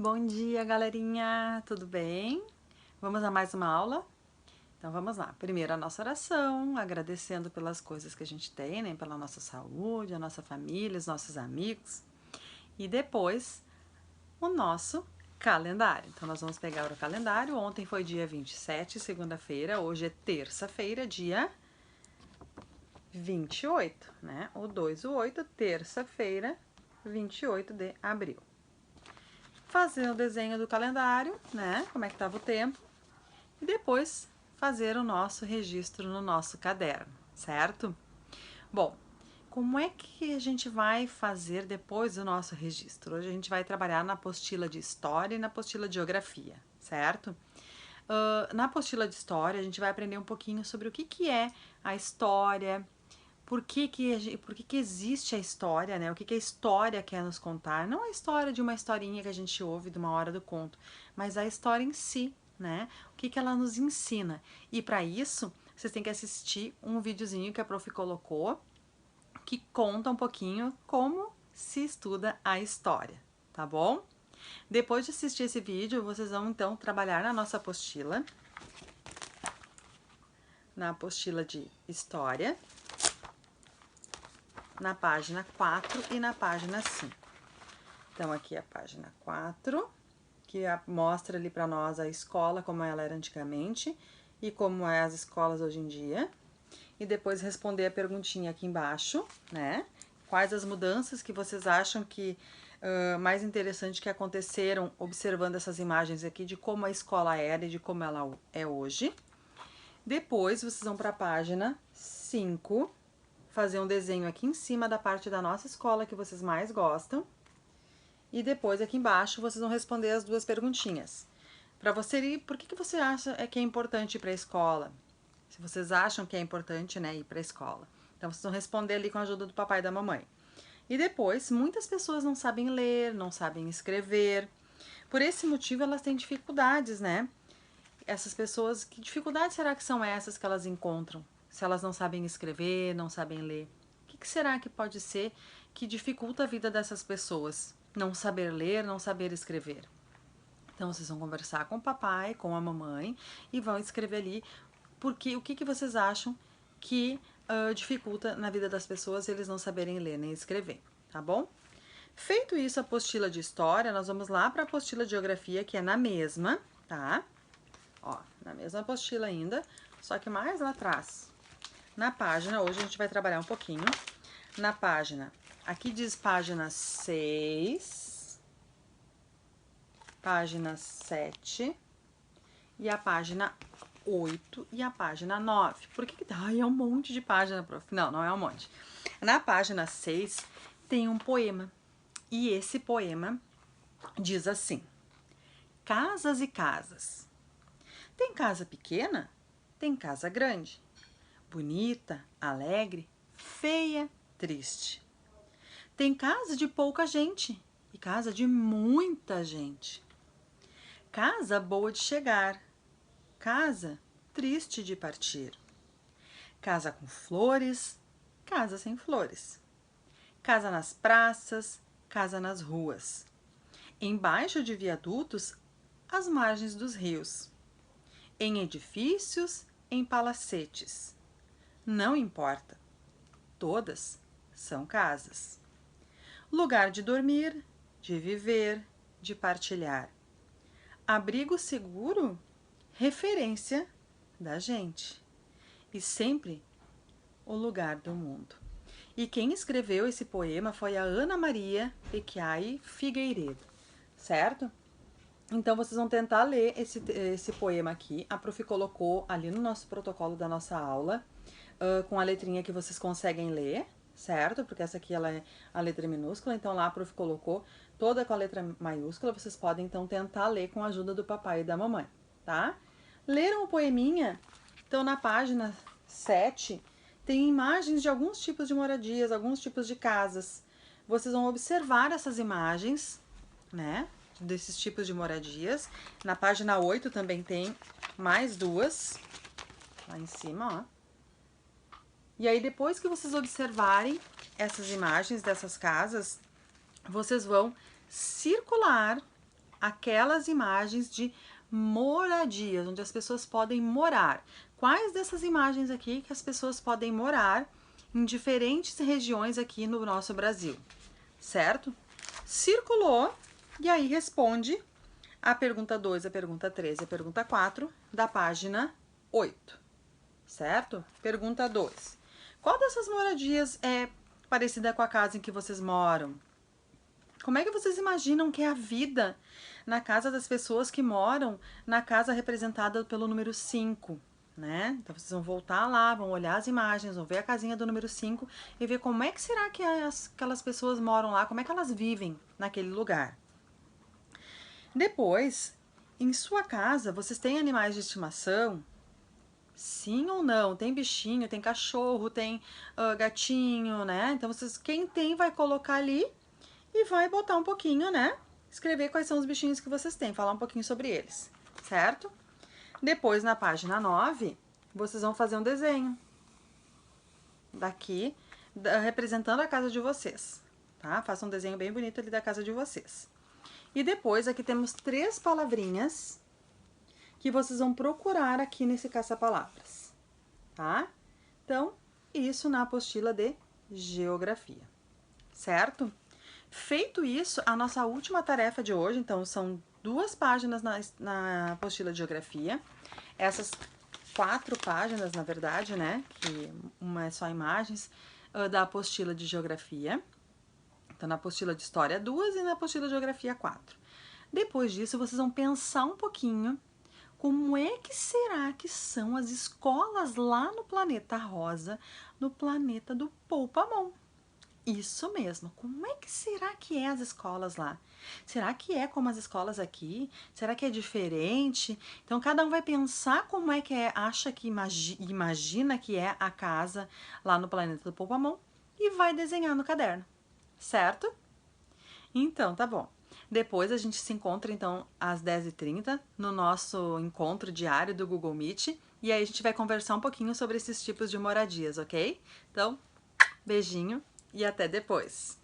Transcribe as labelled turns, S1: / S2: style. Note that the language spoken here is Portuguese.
S1: Bom dia, galerinha! Tudo bem? Vamos a mais uma aula? Então vamos lá. Primeiro a nossa oração, agradecendo pelas coisas que a gente tem, né? Pela nossa saúde, a nossa família, os nossos amigos. E depois o nosso calendário. Então nós vamos pegar o calendário. Ontem foi dia 27, segunda-feira. Hoje é terça-feira, dia 28, né? O 2, o 8, terça-feira, 28 de abril. Fazer o desenho do calendário, né? Como é que estava o tempo. E depois fazer o nosso registro no nosso caderno, certo? Bom, como é que a gente vai fazer depois do nosso registro? Hoje a gente vai trabalhar na apostila de História e na apostila de Geografia, certo? Na apostila de História a gente vai aprender um pouquinho sobre o que é a história, por que existe a história, né? O que a história quer nos contar? Não a história de uma historinha que a gente ouve de uma hora do conto, mas a história em si, né? O que ela nos ensina. E para isso, vocês têm que assistir um videozinho que a prof colocou, que conta um pouquinho como se estuda a história, tá bom? Depois de assistir esse vídeo, vocês vão então trabalhar na nossa apostila, na apostila de História, na página 4 e na página 5. Então, aqui a página 4, que mostra ali para nós a escola como ela era antigamente e como é as escolas hoje em dia. E depois responder a perguntinha aqui embaixo, né? Quais as mudanças que vocês acham que mais interessante que aconteceram observando essas imagens aqui de como a escola era e de como ela é hoje. Depois vocês vão para a página 5, fazer um desenho aqui em cima da parte da nossa escola que vocês mais gostam. E depois aqui embaixo vocês vão responder as duas perguntinhas. Para você ir, por que você acha que é importante ir para a escola? Se vocês acham que é importante, né, ir para a escola. Então vocês vão responder ali com a ajuda do papai e da mamãe. E depois, muitas pessoas não sabem ler, não sabem escrever. Por esse motivo elas têm dificuldades, né? Essas pessoas, que dificuldades será que são essas que elas encontram? Se elas não sabem escrever, não sabem ler. O que será que pode ser que dificulta a vida dessas pessoas? Não saber ler, não saber escrever. Então vocês vão conversar com o papai, com a mamãe e vão escrever ali porque o que vocês acham que dificulta na vida das pessoas eles não saberem ler nem escrever, tá bom? Feito isso, a apostila de História, nós vamos lá para a apostila de Geografia, que é na mesma, tá? Ó, na mesma apostila ainda, só que mais lá atrás. Na página, hoje a gente vai trabalhar um pouquinho. Na página, aqui diz página 6, página 7 e a página 8 e a página 9. Por que é um monte de página, prof? Não, não é um monte. Na página 6 tem um poema. E esse poema diz assim: Casas e casas. Tem casa pequena, tem casa grande. Bonita, alegre, feia, triste. Tem casa de pouca gente e casa de muita gente. Casa boa de chegar, casa triste de partir. Casa com flores, casa sem flores. Casa nas praças, casa nas ruas. Embaixo de viadutos, às margens dos rios. Em edifícios, em palacetes. Não importa, todas são casas. Lugar de dormir, de viver, de partilhar. Abrigo seguro, referência da gente. E sempre o lugar do mundo. E quem escreveu esse poema foi a Ana Maria Pequiai Figueiredo, certo? Então vocês vão tentar ler esse poema aqui. A prof colocou ali no nosso protocolo da nossa aula, com a letrinha que vocês conseguem ler, certo? Porque essa aqui ela é a letra minúscula, então lá a prof colocou toda com a letra maiúscula. Vocês podem então tentar ler com a ajuda do papai e da mamãe, tá? Leram o poeminha? Então na página 7 tem imagens de alguns tipos de moradias, alguns tipos de casas. Vocês vão observar essas imagens, né? Desses tipos de moradias. Na página 8 também tem mais duas. Lá em cima, ó. E aí, depois que vocês observarem essas imagens dessas casas, vocês vão circular aquelas imagens de moradias, onde as pessoas podem morar. Quais dessas imagens aqui que as pessoas podem morar em diferentes regiões aqui no nosso Brasil, certo? Circulou e aí responde a pergunta 2, a pergunta 3 e a pergunta 4 da página 8, certo? Pergunta 2. Qual dessas moradias é parecida com a casa em que vocês moram? Como é que vocês imaginam que é a vida na casa das pessoas que moram na casa representada pelo número 5, né? Então vocês vão voltar lá, vão olhar as imagens, vão ver a casinha do número 5 e ver como é que será que aquelas pessoas moram lá, como é que elas vivem naquele lugar. Depois, em sua casa, vocês têm animais de estimação? Sim ou não? Tem bichinho, tem cachorro, tem gatinho, né? Então, quem tem vai colocar ali e vai botar um pouquinho, né? Escrever quais são os bichinhos que vocês têm, falar um pouquinho sobre eles, certo? Depois, na página 9, vocês vão fazer um desenho daqui, representando a casa de vocês, tá? Faça um desenho bem bonito ali da casa de vocês. E depois, aqui temos 3 palavrinhas que vocês vão procurar aqui nesse caça-palavras, tá? Então, isso na apostila de geografia, certo? Feito isso, a nossa última tarefa de hoje, então, são 2 páginas na apostila de geografia. Essas 4 páginas, na verdade, né? Que uma é só imagens, da apostila de geografia. Então, na apostila de história, 2 e na apostila de geografia, 4. Depois disso, vocês vão pensar um pouquinho como é que será que são as escolas lá no planeta rosa, no planeta do Poupamon. Isso mesmo, como é que será que é as escolas lá? Será que é como as escolas aqui? Será que é diferente? Então, cada um vai pensar como é que é, acha que imagina que é a casa lá no planeta do Poupamon e vai desenhar no caderno, certo? Então, tá bom. Depois a gente se encontra, então, às 10h30 no nosso encontro diário do Google Meet. E aí a gente vai conversar um pouquinho sobre esses tipos de moradias, ok? Então, beijinho e até depois!